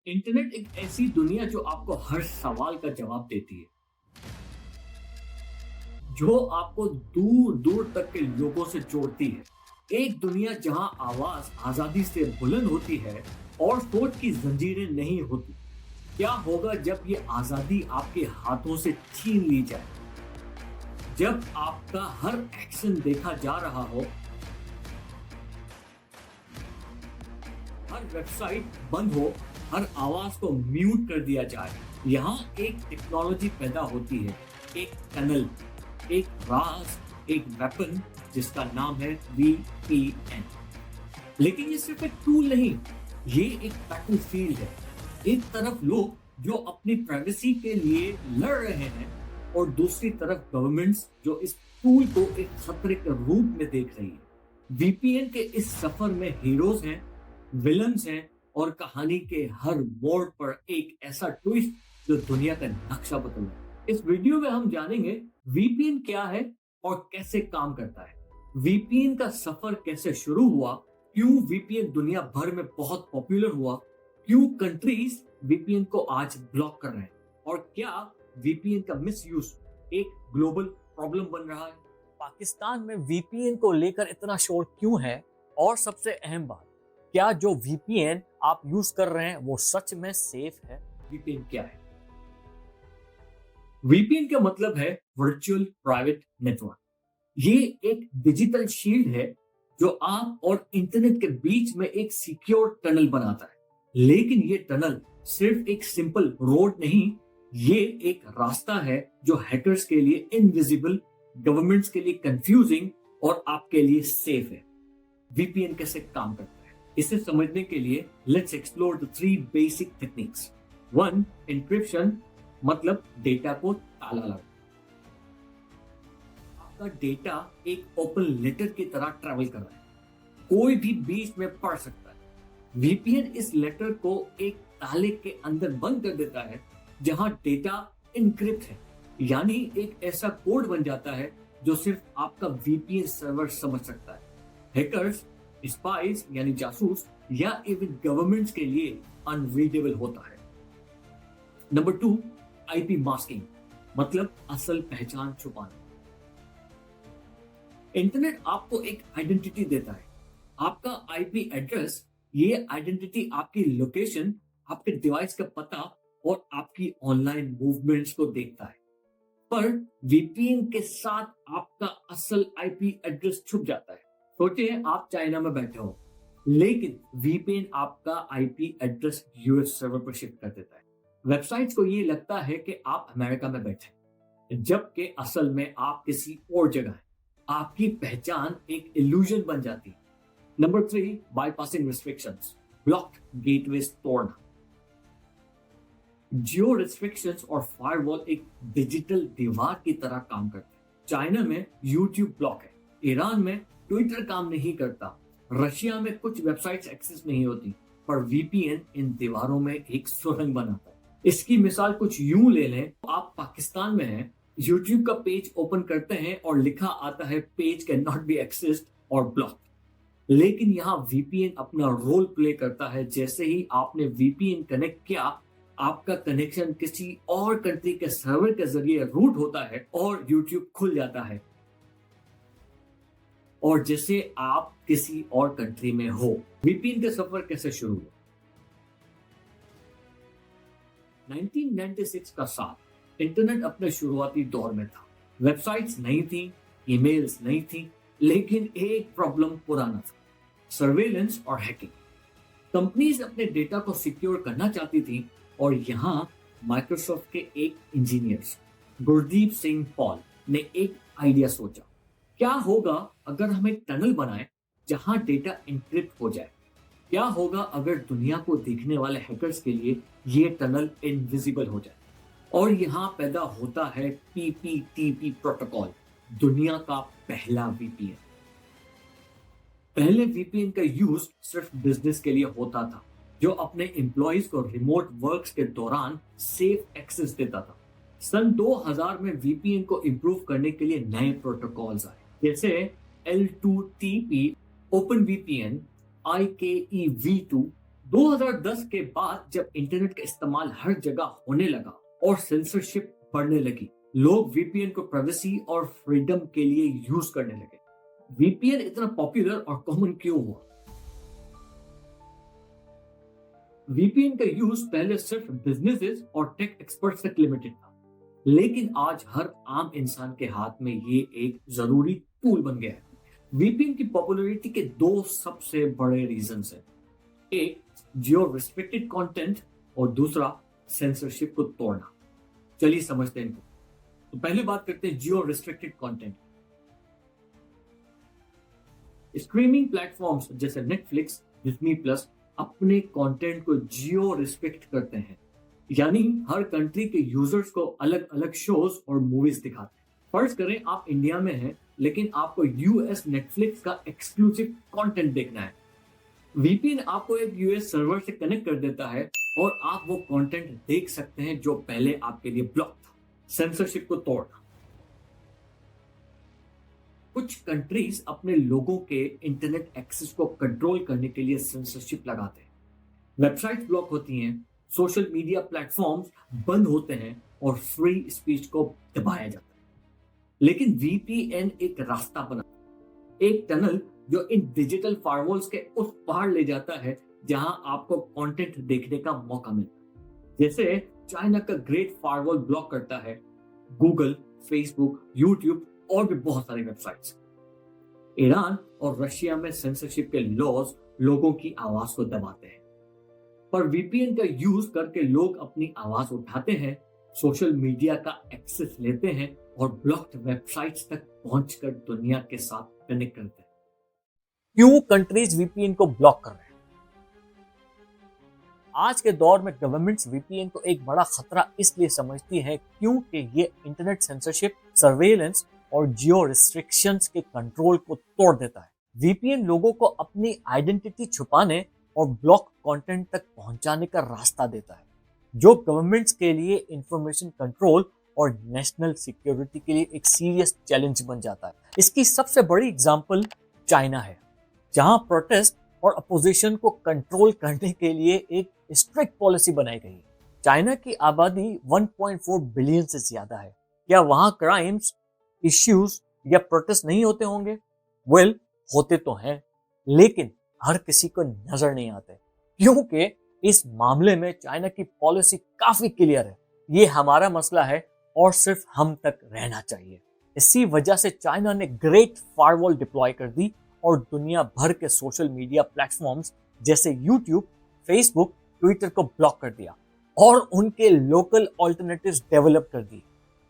Internet एक ऐसी दुनिया जो आपको हर सवाल का जवाब देती है, जो आपको दूर दूर तक के लोगों से जोड़ती है। एक दुनिया जहां आवाज आजादी से बुलंद होती है और सोच की जंजीरें नहीं होती। क्या होगा जब ये आजादी आपके हाथों से छीन ली जाए? जब आपका हर एक्शन देखा जा रहा हो, हर वेबसाइट बंद हो, हर आवाज को म्यूट कर दिया जाए। यहाँ एक टेक्नोलॉजी पैदा होती है, एक टनल, एक राज, एक वेपन जिसका नाम है VPN। लेकिन ये सिर्फ एक टूल नहीं, ये एक बैटलफील्ड है। एक तरफ लोग जो अपनी प्राइवेसी के लिए लड़ रहे हैं और दूसरी तरफ गवर्नमेंट्स जो इस टूल को एक खतरे के रूप में देख रही है। VPN के इस सफर में हीरोज हैं, विलन्स हैं और कहानी के हर मोड़ पर एक ऐसा ट्विस्ट जो दुनिया का नक्शा बदल रहा है। इस वीडियो में हम जानेंगे VPN क्या है और कैसे काम करता है, VPN का सफर कैसे शुरू हुआ, क्यों VPN दुनिया भर में बहुत पॉपुलर हुआ, क्यों कंट्रीज VPN को आज ब्लॉक कर रहे हैं और क्या VPN का मिसयूज एक ग्लोबल प्रॉब्लम बन रहा है। पाकिस्तान में VPN को लेकर इतना शोर क्यों है, और सबसे अहम बात, क्या जो VPN आप यूज कर रहे हैं वो सच में सेफ है? VPN क्या है? VPN का मतलब है वर्चुअल प्राइवेट नेटवर्क। ये एक डिजिटल शील्ड है जो आप और इंटरनेट के बीच में एक सिक्योर टनल बनाता है। लेकिन ये टनल सिर्फ एक सिंपल रोड नहीं, ये एक रास्ता है जो हैकर्स के लिए इनविजिबल, गवर्नमेंट्स के लिए कंफ्यूजिंग और आपके लिए सेफ है। VPN कैसे काम करता है, इसे समझने के लिए let's explore the 3 basic techniques. 1. Encryption, मतलब डेटा को ताला लगा। आपका डेटा एक ओपन लेटर की तरह ट्रैवल कर रहा है, कोई भी बीच में पढ़ सकता है। VPN इस लेटर को एक ताले के अंदर बंद कर देता है जहां डेटा इनक्रिप्ट है, यानी एक ऐसा कोड बन जाता है जो सिर्फ आपका VPN सर्वर समझ सकता है। हैकर्स, स्पाइस यानी जासूस या इवन गवर्नमेंट्स के लिए अनरीडेबल होता है। नंबर 2. IP मास्किंग, मतलब असल पहचान छुपाना। इंटरनेट आपको एक आइडेंटिटी देता है, आपका IP एड्रेस। ये आइडेंटिटी आपकी लोकेशन, आपके डिवाइस का पता और आपकी ऑनलाइन मूवमेंट्स को देखता है। पर VPN के साथ आपका असल IP एड्रेस छुप जाता है। सोचिए आप चाइना में बैठे हो, लेकिन VPN आपका IP एड्रेस US सर्वर पर शिफ्ट कर देता है। वेबसाइट्स को ये लगता है कि आप अमेरिका में बैठे, जबकि असल में आप किसी और जगह हैं। आपकी पहचान एक इल्यूजन बन जाती है। Number 3. Bypassing restrictions, blocked gateways तोड़ना। जियो रिस्ट्रिक्शंस और फायरवॉल एक डिजिटल दीवार की तरह काम करते हैं। चाइना में YouTube ब्लॉक है, ईरान में ट्विटर काम नहीं करता, रशिया में कुछ वेबसाइट्स एक्सेस नहीं होती, पर VPN इन दीवारों में एक सुरंग बनाता है। इसकी मिसाल कुछ यूं ले लें, आप पाकिस्तान में हैं, YouTube का पेज ओपन करते हैं और लिखा आता है page can not be accessed और ब्लॉक। लेकिन यहाँ VPN अपना रोल प्ले करता है। जैसे ही आपने VPN कनेक्ट किया, आपका कनेक्शन किसी और कंट्री के सर्वर के जरिए रूट होता है और YouTube खुल जाता है, और जैसे आप किसी और कंट्री में हो। VPN का सफर कैसे शुरू हुआ? 1996 का साल इंटरनेट अपने शुरुआती दौर में था। वेबसाइट्स नहीं थी, ईमेल्स नहीं थी, लेकिन एक प्रॉब्लम पुराना था, सर्वेलेंस और हैकिंग। कंपनीज अपने डेटा को सिक्योर करना चाहती थी और यहाँ माइक्रोसॉफ्ट के एक इंजीनियर्स गुरदीप सिंह पॉल ने एक आइडिया सोचा। क्या होगा अगर हम एक टनल बनाएं जहां डेटा एन्क्रिप्ट हो जाए? क्या होगा अगर दुनिया को देखने वाले हैकर्स के लिए ये टनल इनविजिबल हो जाए? और यहाँ पैदा होता है PPTP प्रोटोकॉल, दुनिया का पहला VPN। पहले VPN का यूज सिर्फ बिजनेस के लिए होता था, जो अपने एम्प्लॉइज को रिमोट वर्क्स के दौरान सेफ एक्सेस देता था। सन 2000 में VPN को इंप्रूव करने के लिए नए प्रोटोकॉल्स आए, जैसे L2TP, OpenVPN, IKEv2, 2010 के बाद जब इंटरनेट का इस्तेमाल हर जगह होने लगा और सेंसरशिप बढ़ने लगी, लोग वीपीएन को प्राइवेसी और फ्रीडम के लिए यूज करने लगे। वीपीएन इतना पॉपुलर और कॉमन क्यों हुआ? वीपीएन का यूज पहले सिर्फ बिजनेसेस और टेक एक्सपर्ट्स तक लिमिटेड था, लेकिन आज हर आम इंसान के हाथ में ये एक जरूरी टूल बन गया है। वीपीएन की पॉपुलैरिटी के दो सबसे बड़े रीजंस हैं। एक, जियो रिस्ट्रिक्टेड कंटेंट और दूसरा, सेंसरशिप को तोड़ना। चलिए समझते हैं इनको। तो पहले बात करते हैं जियो रिस्ट्रिक्टेड कंटेंट। स्ट्रीमिंग प्लेटफॉर्म्स जैसे नेटफ्लिक्स, डिज्नी प्लस अपने कंटेंट को जियो रिस्ट्रिक्ट करते हैं, यानी हर कंट्री के यूजर्स को अलग अलग शोज और मूवीज दिखाते हैं। फर्ज करें आप इंडिया में हैं, लेकिन आपको यूएस नेटफ्लिक्स का एक्सक्लूसिव कंटेंट देखना है। वीपीएन आपको एक यूएस सर्वर से कनेक्ट कर देता है और आप वो कंटेंट देख सकते हैं जो पहले आपके लिए ब्लॉक था। सेंसरशिप को तोड़ना। कुछ कंट्रीज अपने लोगों के इंटरनेट एक्सेस को कंट्रोल करने के लिए सेंसरशिप लगाते हैं। वेबसाइट्स ब्लॉक होती हैं, सोशल मीडिया प्लेटफॉर्म्स बंद होते हैं और फ्री स्पीच को दबाया जाता है। लेकिन वीपीएन एक रास्ता बना, एक टनल जो इन डिजिटल फायरवॉल्स के उस पार ले जाता है जहां आपको कंटेंट देखने का मौका मिलता है। जैसे चाइना का ग्रेट फायरवॉल ब्लॉक करता है गूगल, फेसबुक, यूट्यूब और भी बहुत सारी वेबसाइट्स। ईरान और रशिया में सेंसरशिप के लॉज लोगों की आवाज को दबाते हैं, पर वीपीएन का यूज करके लोग अपनी आवाज उठाते हैं, सोशल मीडिया का एक्सेस लेते हैं और ब्लॉक्ड वेबसाइट्स तक पहुंचकर दुनिया के साथ कनेक्ट करते हैं। क्यों कंट्रीज वीपीएन को ब्लॉक कर रहे हैं? आज के दौर में गवर्नमेंट्स वीपीएन को एक बड़ा खतरा इसलिए समझती है क्योंकि ये इंटरनेट सेंसरशिप, सर्वेलेंस और जियो रिस्ट्रिक्शंस के कंट्रोल को तोड़ देता है। वीपीएन लोगों को अपनी आइडेंटिटी छुपाने और ब्लॉक कंटेंट तक पहुंचाने का रास्ता देता है, जो गवर्नमेंट्स के लिए इंफॉर्मेशन कंट्रोल और नेशनल सिक्योरिटी के लिए एक सीरियस चैलेंज बन जाता है। इसकी सबसे बड़ी एग्जांपल चाइना है, जहां प्रोटेस्ट और अपोजिशन को कंट्रोल करने के लिए एक स्ट्रिक्ट पॉलिसी बनाई गई है। चाइना की आबादी 1.4 बिलियन से ज्यादा है। क्या वहां क्राइम्स, इश्यूज या प्रोटेस्ट नहीं होते होंगे? वेल, होते तो हैं, लेकिन हर किसी को नजर नहीं आते, क्योंकि इस मामले में चाइना की पॉलिसी काफी क्लियर है। ये हमारा मसला है और सिर्फ हम तक रहना चाहिए। इसी वजह से चाइना ने ग्रेट फायरवॉल डिप्लॉय कर दी और दुनिया भर के सोशल मीडिया प्लेटफॉर्म्स जैसे यूट्यूब, फेसबुक, ट्विटर को ब्लॉक कर दिया और उनके लोकल ऑल्टरनेटिव्स डेवलप कर दी।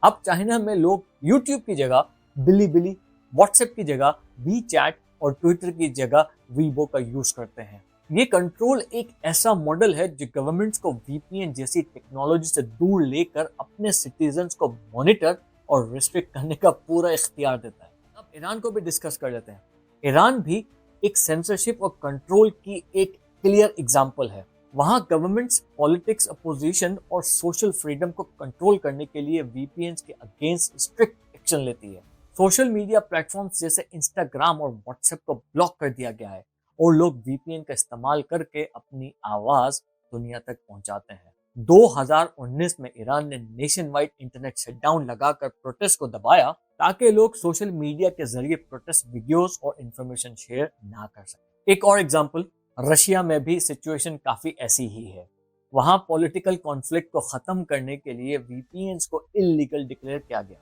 अब चाइना में लोग यूट्यूब की जगह बिलीबिली, व्हाट्सएप की जगह वीचैट और ट्विटर की जगह वीबो का यूज करते हैं। ये कंट्रोल एक ऐसा मॉडल है जो गवर्नमेंट्स को वीपीएन जैसी टेक्नोलॉजी से दूर लेकर अपने सिटीजन्स को मॉनिटर और रिस्ट्रिक्ट करने का पूरा इख्तियार देता है। अब ईरान को भी डिस्कस कर लेते हैं। ईरान भी एक सेंसरशिप और कंट्रोल की एक क्लियर एग्जाम्पल है। वहां गवर्नमेंट्स पॉलिटिक्स, अपोजिशन और सोशल फ्रीडम को कंट्रोल करने के लिए वीपीएन्स के अगेंस्ट स्ट्रिक्ट एक्शन लेती है। सोशल मीडिया प्लेटफॉर्म्स जैसे इंस्टाग्राम और व्हाट्सएप को ब्लॉक कर दिया गया है और लोग वीपीएन का इस्तेमाल करके अपनी आवाज दुनिया तक पहुंचाते हैं। 2019 में ईरान ने नेशन वाइड इंटरनेट शटडाउन लगाकर प्रोटेस्ट को दबाया ताकि लोग सोशल मीडिया के जरिए प्रोटेस्ट वीडियोस और इंफॉर्मेशन शेयर ना कर सकें। एक और एग्जांपल, रशिया में भी सिचुएशन काफी ऐसी ही है। वहां पॉलिटिकल कॉन्फ्लिक्ट को खत्म करने के लिए वीपीएन्स को इल्लीगल डिक्लेयर किया गया।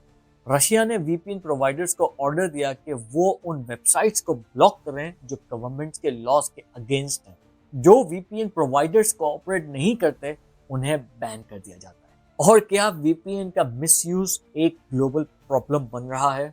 रशिया ने वीपीएन प्रोवाइडर्स को ऑर्डर दिया कि वो उन वेबसाइट्स को ब्लॉक करें जो गवर्नमेंट के लॉज के अगेंस्ट हैं। जो वीपीएन प्रोवाइडर्स कोऑपरेट नहीं करते उन्हें बैन कर दिया जाता है। और क्या वीपीएन का मिसयूज एक ग्लोबल प्रॉब्लम बन रहा है?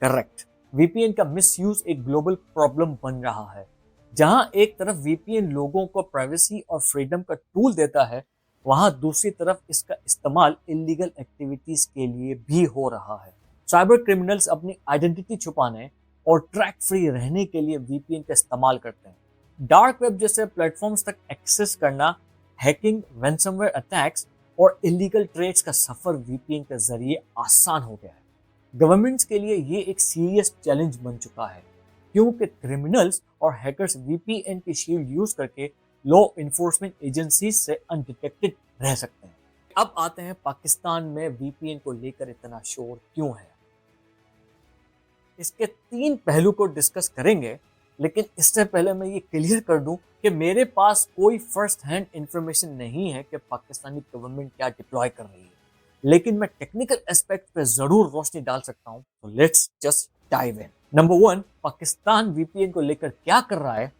करेक्ट, वीपीएन का मिसयूज एक ग्लोबल प्रॉब्लम बन रहा है। जहां एक तरफ वीपीएन लोगों को प्राइवेसी और फ्रीडम का टूल देता है, वहां दूसरी तरफ इसका इस्तेमाल इलीगल एक्टिविटीज के लिए भी हो रहा है। साइबर क्रिमिनल्स अपनी आइडेंटिटी छुपाने और ट्रैक फ्री रहने के लिए वीपीएन का इस्तेमाल करते हैं। डार्क वेब जैसे प्लेटफॉर्म्स तक एक्सेस करना, हैकिंग, रैंसमवेयर अटैक्स और इलीगल ट्रेड्स का सफर वीपीएन के जरिए आसान हो गया है। गवर्नमेंट्स के लिए ये एक सीरियस चैलेंज बन चुका है, क्योंकि क्रिमिनल्स और हैकर्स वीपीएन की शील्ड यूज करके लॉ इन्फोर्समेंट एजेंसीज से अनडिटेक्टेड रह सकते हैं। अब आते हैं पाकिस्तान में वीपीएन को लेकर इतना शोर क्यों है। इसके 3 पहलू को डिस्कस करेंगे, लेकिन इससे पहले मैं ये क्लियर कर दूं कि मेरे पास कोई फर्स्ट हैंड इंफॉर्मेशन नहीं है कि पाकिस्तानी गवर्नमेंट क्या डिप्लॉय कर रही है, लेकिन मैं टेक्निकल एस्पेक्ट पे जरूर रोशनी डाल सकता हूं। तो let's just dive in. Number 1, Pakistan VPN को लेकर क्या कर रहा है।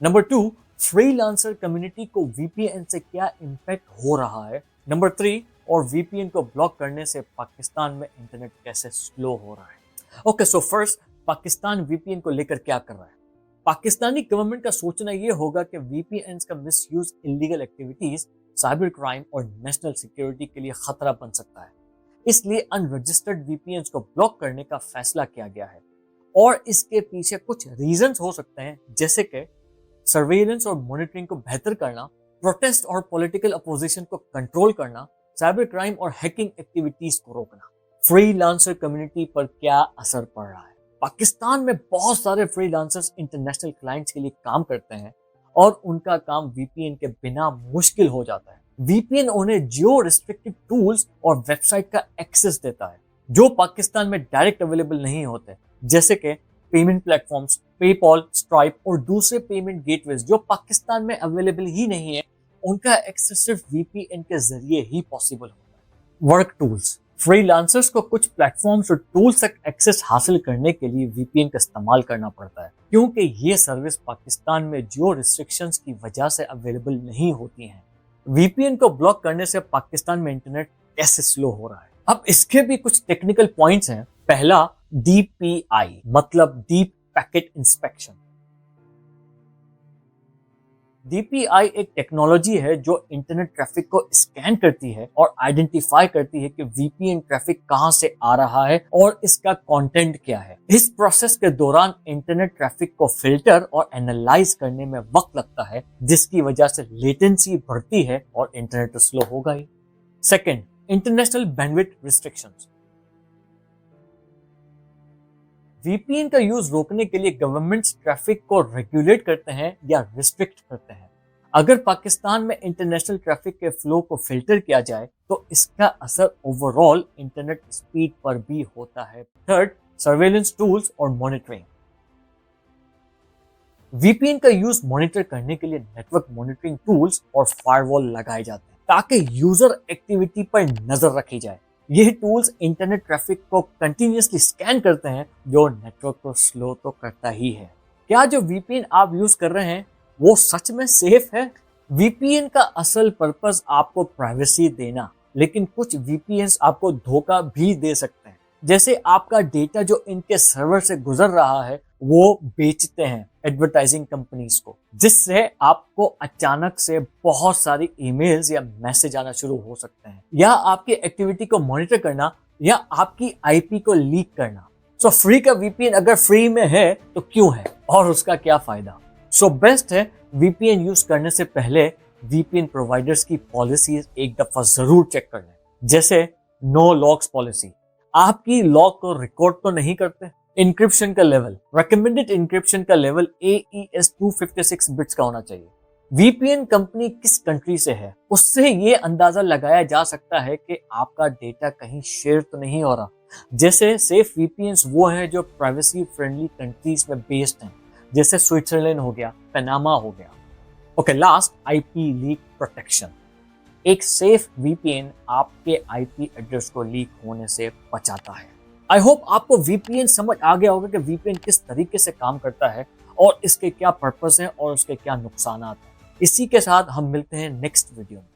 नंबर 2, फ्रीलांसर कम्युनिटी को वीपीएन से क्या इम्पैक्ट हो रहा है। नंबर 3, और वीपीएन को ब्लॉक करने से पाकिस्तान में इंटरनेट कैसे स्लो हो रहा है। Okay, so first, Pakistan VPN को लेकर क्या कर रहा है। पाकिस्तानी गवर्नमेंट का सोचना यह होगा कि वीपीएन का misuse illegal activities, cyber crime और नेशनल सिक्योरिटी के लिए खतरा बन सकता है। इसलिए अनरजिस्टर्ड वीपीएन को ब्लॉक करने का फैसला किया गया है, और इसके पीछे कुछ रीजंस हो सकते हैं, जैसे कि सर्वेलेंस और मॉनिटरिंग को बेहतर करना, प्रोटेस्ट और पॉलिटिकल अपोजिशन को कंट्रोल करना, साइबर क्राइम और हैकिंग एक्टिविटीज को रोकना। फ्रीलांसर कम्युनिटी पर क्या असर पड़ रहा है। पाकिस्तान में बहुत सारे फ्रीलांसर्स इंटरनेशनल क्लाइंट्स के लिए काम करते हैं और उनका काम वीपीएन के बिना मुश्किल हो जाता है। वीपीएन उन्हें जियो रिस्ट्रिक्टेड टूल्स और वेबसाइट का एक्सेस देता है जो पाकिस्तान में डायरेक्ट अवेलेबल नहीं होते, जैसे कि पेमेंट प्लेटफॉर्म्स, पेपॉल, स्ट्राइप और दूसरे पेमेंट गेटवेज जो पाकिस्तान में अवेलेबल ही नहीं है। उनका एक्सेस सिर्फ वीपीएन के जरिए ही पॉसिबल होता है। वर्क टूल्स, फ्रीलांसर्स को कुछ प्लेटफॉर्म्स और टूल्स तक एक्सेस हासिल करने के लिए वीपीएन का इस्तेमाल करना पड़ता है, क्योंकि ये सर्विस पाकिस्तान में जियो रिस्ट्रिक्शंस की वजह से अवेलेबल नहीं होती हैं। वीपीएन को ब्लॉक करने से पाकिस्तान में इंटरनेट कैसे स्लो हो रहा है। अब इसके भी कुछ टेक्निकल पॉइंट्स हैं। पहला, डीपीआई मतलब डीप पैकेट इंस्पेक्शन। डीपीआई एक टेक्नोलॉजी है जो इंटरनेट ट्रैफिक को स्कैन करती है और आइडेंटिफाई करती है कि वीपीएन ट्रैफिक कहां से आ रहा है और इसका कंटेंट क्या है। इस प्रोसेस के दौरान इंटरनेट ट्रैफिक को फिल्टर और एनालाइज करने में वक्त लगता है, जिसकी वजह से लेटेंसी बढ़ती है और इंटरनेट तो स्लो होगा ही। Second, international bandwidth restrictions. VPN का यूज रोकने के लिए गवर्नमेंट्स ट्रैफिक को रेगुलेट करते हैं या रिस्ट्रिक्ट करते हैं। अगर पाकिस्तान में इंटरनेशनल ट्रैफिक के फ्लो को फिल्टर किया जाए तो इसका असर ओवरऑल इंटरनेट स्पीड पर भी होता है। थर्ड, सर्वेलेंस टूल्स और मॉनिटरिंग। वीपीएन का यूज मॉनिटर करने के लिए नेटवर्क मॉनिटरिंग टूल्स और फायरवॉल लगाए जाते हैं ताकि यूजर एक्टिविटी पर नजर रखी जाए। ये टूल्स इंटरनेट ट्रैफिक को कंटिन्यूअसली स्कैन करते हैं, जो नेटवर्क को स्लो तो करता ही है। क्या जो वीपीएन आप यूज कर रहे हैं वो सच में सेफ है? वीपीएन का असल पर्पस आपको प्राइवेसी देना, लेकिन कुछ वीपीएन आपको धोखा भी दे सकते हैं। जैसे आपका डेटा जो इनके सर्वर से गुजर रहा है वो बेचते हैं एडवर्टाइजिंग कंपनीज को, जिससे आपको अचानक से बहुत सारी ईमेल्स या मैसेज आना शुरू हो सकते हैं, या आपकी एक्टिविटी को मॉनिटर करना या आपकी आईपी को लीक करना। सो फ्री का वीपीएन अगर फ्री में है तो क्यों है और उसका क्या फायदा? सो बेस्ट है वीपीएन यूज करने से पहले वीपीएन प्रोवाइडर्स की पॉलिसीज एक दफा जरूर चेक कर लें। जैसे नो लॉक्स पॉलिसी, आपकी लॉक को रिकॉर्ड तो नहीं करते। इंक्रिप्शन का लेवल, रिकमेंडेड इंक्रिप्शन का लेवल AES 256 बिट्स का होना चाहिए। वीपीएन कंपनी किस कंट्री से है उससे ये अंदाजा लगाया जा सकता है कि आपका डेटा कहीं शेयर तो नहीं हो रहा। जैसे सेफ वीपीएन्स वो हैं जो प्राइवेसी फ्रेंडली कंट्रीज में बेस्ड हैं, जैसे स्विट्जरलैंड हो गया, पनामा हो गया। Okay, last, IP leak protection. एक सेफ वीपीएन आपके आईपी एड्रेस को लीक होने से बचाता है। आई होप आपको वीपीएन समझ आ गया होगा कि वीपीएन किस तरीके से काम करता है और इसके क्या पर्पस हैं और उसके क्या नुकसान हैं। इसी के साथ हम मिलते हैं नेक्स्ट वीडियो में।